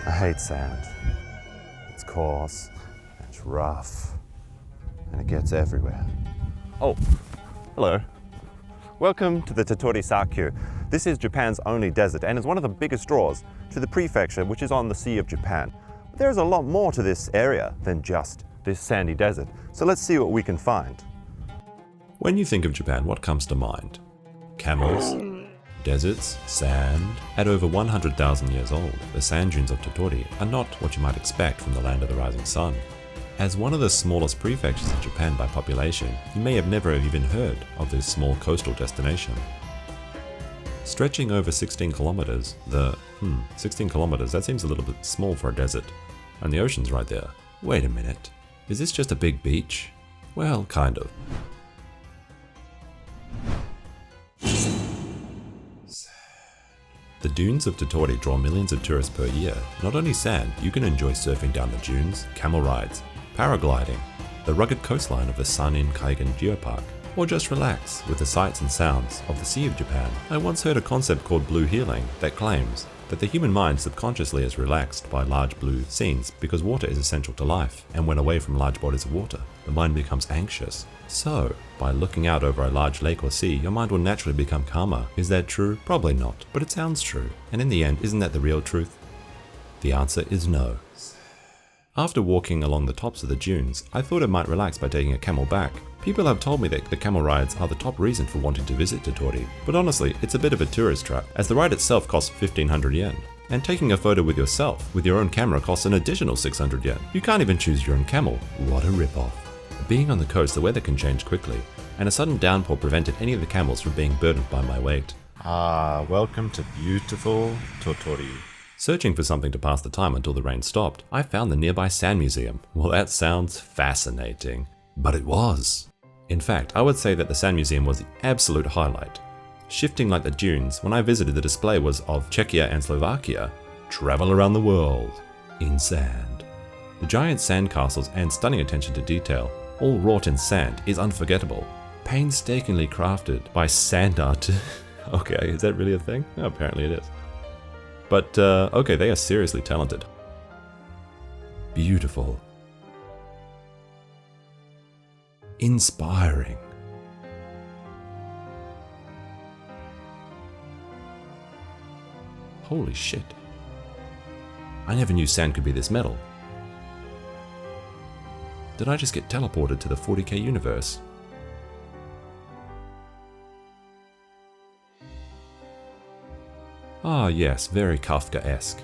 I hate sand. It's coarse, it's rough, and it gets everywhere. Oh, hello. Welcome to the Tottori Sakyu. This is Japan's only desert and is one of the biggest draws to the prefecture, which is on the Sea of Japan. But there's a lot more to this area than just this sandy desert, so let's see what we can find. When you think of Japan, what comes to mind? Camels, deserts, sand. At over 100,000 years old, the sand dunes of Tottori are not what you might expect from the land of the rising sun. As one of the smallest prefectures in Japan by population, you may have never even heard of this small coastal destination. Stretching over 16 kilometers, 16 kilometers, that seems a little bit small for a desert. And the ocean's right there. Wait a minute, is this just a big beach? Well, kind of. The dunes of Tottori draw millions of tourists per year. Not only sand, you can enjoy surfing down the dunes, camel rides, paragliding, the rugged coastline of the Sanin Kaigan Geopark, or just relax with the sights and sounds of the Sea of Japan. I once heard a concept called blue healing that claims that the human mind subconsciously is relaxed by large blue scenes because water is essential to life, and when away from large bodies of water, the mind becomes anxious. So, by looking out over a large lake or sea, your mind will naturally become calmer. Is that true? Probably not, but it sounds true. And in the end, isn't that the real truth? The answer is no. After walking along the tops of the dunes, I thought I might relax by taking a camel back. People have told me that the camel rides are the top reason for wanting to visit Tottori, but honestly, it's a bit of a tourist trap, as the ride itself costs 1500 yen. And taking a photo with yourself, with your own camera, costs an additional 600 yen. You can't even choose your own camel. What a rip-off. Being on the coast, the weather can change quickly, and a sudden downpour prevented any of the camels from being burdened by my weight. Ah, welcome to beautiful Tottori. Searching for something to pass the time until the rain stopped, I found the nearby sand museum. Well, that sounds fascinating. But it was. In fact, I would say that the sand museum was the absolute highlight. Shifting like the dunes, when I visited, the display was of Czechia and Slovakia, travel around the world in sand. The giant sand castles and stunning attention to detail, all wrought in sand, is unforgettable. Painstakingly crafted by sand art. Okay, is that really a thing? Oh, apparently it is. But, okay, they are seriously talented. Beautiful. Inspiring. Holy shit. I never knew sand could be this metal. Did I just get teleported to the 40k universe? Ah yes, very Kafka-esque.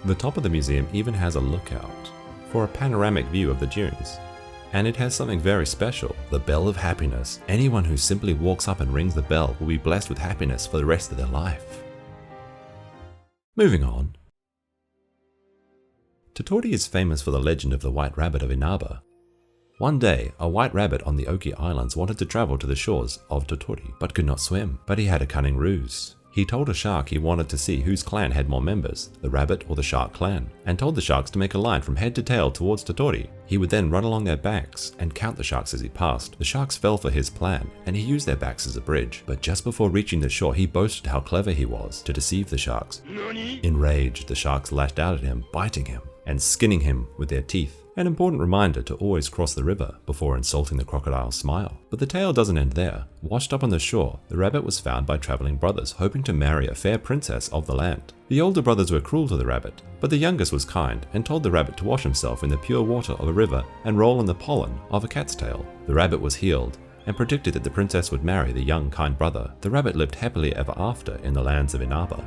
The top of the museum even has a lookout for a panoramic view of the dunes. And it has something very special, the Bell of Happiness. Anyone who simply walks up and rings the bell will be blessed with happiness for the rest of their life. Moving on. Tottori is famous for the legend of the White Rabbit of Inaba. One day, a white rabbit on the Oki Islands wanted to travel to the shores of Tottori, but could not swim. But he had a cunning ruse. He told a shark he wanted to see whose clan had more members, the rabbit or the shark clan, and told the sharks to make a line from head to tail towards Tottori. He would then run along their backs and count the sharks as he passed. The sharks fell for his plan, and he used their backs as a bridge. But just before reaching the shore, he boasted how clever he was to deceive the sharks. Enraged, the sharks lashed out at him, biting him and skinning him with their teeth. An important reminder to always cross the river before insulting the crocodile's smile. But the tale doesn't end there. Washed up on the shore, the rabbit was found by traveling brothers hoping to marry a fair princess of the land. The older brothers were cruel to the rabbit, but the youngest was kind and told the rabbit to wash himself in the pure water of a river and roll in the pollen of a cat's tail. The rabbit was healed and predicted that the princess would marry the young kind brother. The rabbit lived happily ever after in the lands of Inaba.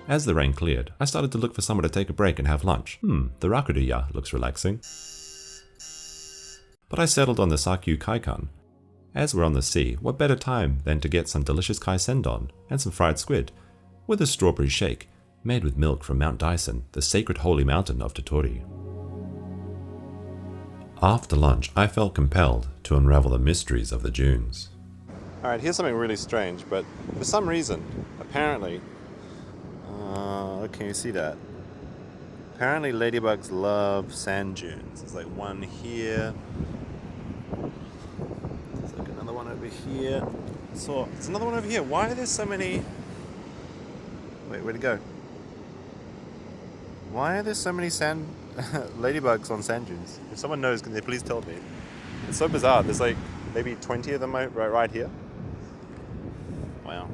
As the rain cleared, I started to look for somewhere to take a break and have lunch. The Rakuruya looks relaxing. But I settled on the Sakyu Kaikan. As we're on the sea, what better time than to get some delicious kai sendon and some fried squid, with a strawberry shake, made with milk from Mount Daisen, the sacred holy mountain of Tottori. After lunch, I felt compelled to unravel the mysteries of the dunes. Alright, here's something really strange, but for some reason, apparently, can you see that? Apparently ladybugs love sand dunes. There's like one here. There's like another one over here. So there's another one over here. Why are there so many... Wait, where'd it go? Why are there so many sand ladybugs on sand dunes? If someone knows, can they please tell me? It's so bizarre. There's like maybe 20 of them right here. Wow.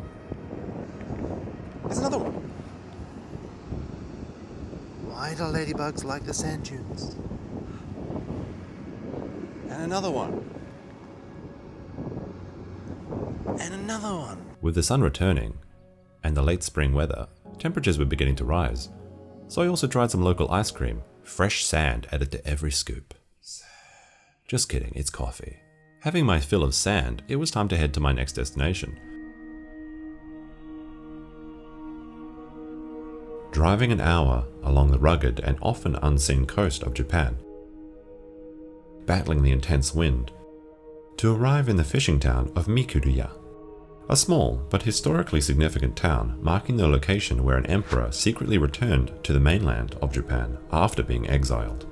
There's another one. Why do ladybugs like the sand dunes? And another one. And another one. With the sun returning and the late spring weather, temperatures were beginning to rise. So I also tried some local ice cream, fresh sand added to every scoop. Just kidding, it's coffee. Having my fill of sand, it was time to head to my next destination. Driving an hour along the rugged and often unseen coast of Japan, battling the intense wind, to arrive in the fishing town of Mikuriya, a small but historically significant town marking the location where an emperor secretly returned to the mainland of Japan after being exiled.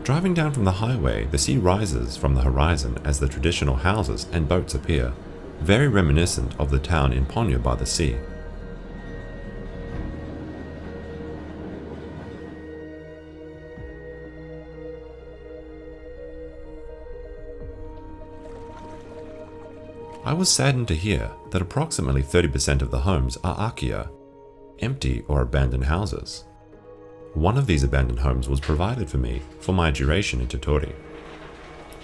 Driving down from the highway, the sea rises from the horizon as the traditional houses and boats appear, very reminiscent of the town in Ponyo by the sea. I was saddened to hear that approximately 30% of the homes are akiya, empty or abandoned houses. One of these abandoned homes was provided for me for my duration in Tottori,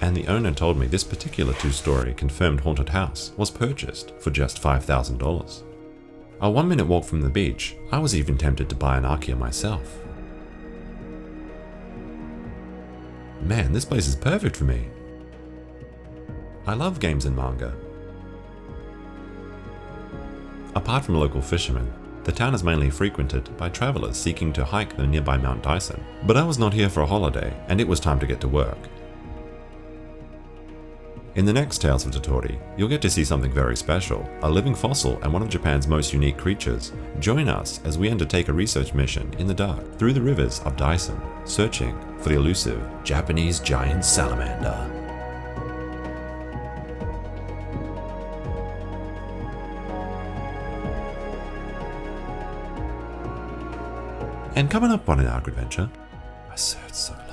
and the owner told me this particular 2-story confirmed haunted house was purchased for just $5,000. A 1-minute walk from the beach, I was even tempted to buy an akiya myself. Man, this place is perfect for me. I love games and manga. Apart from local fishermen, the town is mainly frequented by travelers seeking to hike the nearby Mount Daisen. But I was not here for a holiday, and it was time to get to work. In the next Tales of Tottori, you'll get to see something very special, a living fossil and one of Japan's most unique creatures. Join us as we undertake a research mission in the dark through the rivers of Daisen, searching for the elusive Japanese giant salamander. And coming up on an arc adventure, a third solo